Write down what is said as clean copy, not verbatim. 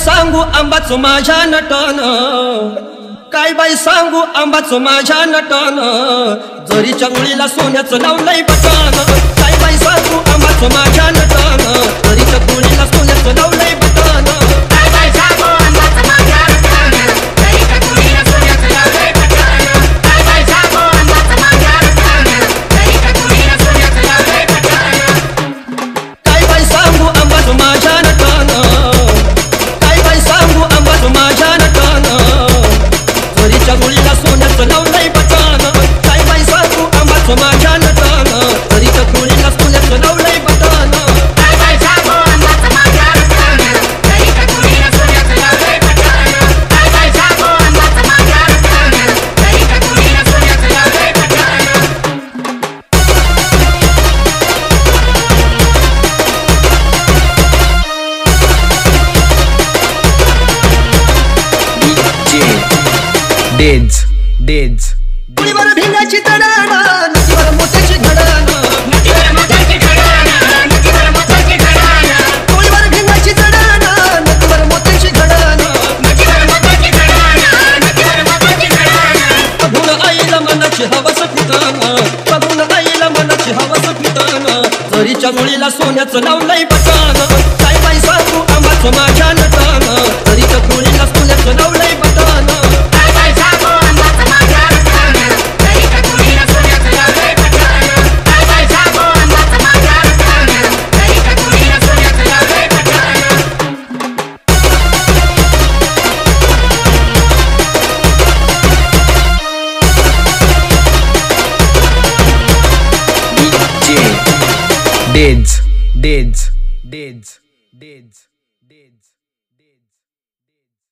सांगू आंबाचं माझ्या नटन, काय बाई सांगू आंबाचं माझ्या नटन, जरीच्या मुळीला सोन्याचं लावलंय बटन, काय बाई सांगू आंबाचं माझ्या नटन, जरीच्या मुळीला सोन्याचं लावलंय बटन, काय बाई सांगू आंबाचं माझ्या नटन, जरीच्या मुळीला सोन्याचं लावलंय बटन, काय बाई सांगू आंबाचं माझ्या नटन, जरीच्या मुळीला सोन्याचं लावलंय बटन, काय बाई सांगू आंबाचं माझ्या नटन, काय बाई सांगू आंबाचं माझ्या नटन, जरीच्या मुळीला सोन्याचं लावलंय बटन, काय बाई सांगू आंबाचं माझ्या नटन, जरीच्या मुळीला सोन्याचं लावलंय बटन, काय बाई सांगू आंबाचं माझ्या नटन, जरीच्या मुळीला सोन्याचं लावलंय बटन, काय बाई सांगू आंबाचं माझ्या नटन, जरीच्या मुळीला सोन्याचं लावलंय बटन. Deads. मुळीवर भिंगाची तडाण, नदीवर मोत्याची घडाण, नदीवर मोत्याची घडाण, नदीवर मोत्याची घडाण, मुळीवर भिंगाची तडाण, नदीवर मोत्याची घडाण, नदीवर मोत्याची घडाण, नदीवर मोत्याची घडाण, बघून आईला मनाची हवस फिटन, बघून आईला मनाची हवस फिटन, जरीच्या मुळीला सोन्याचं लावलंय बटन, काय बाई सांगू आंबाचं माझ्या नटन, जरीच्या मुळीला सोन्याचं लावलंय बटन, काय बाई सांगू आंबाचं माझ्या नटन, जरीच्या मुळीला सोन्याचं लावलंय बटन, काय बाई सांगू आंबाचं माझ्या नटन, जरीच्या मुळीला सोन्याचं लावलंय बटन. Deads.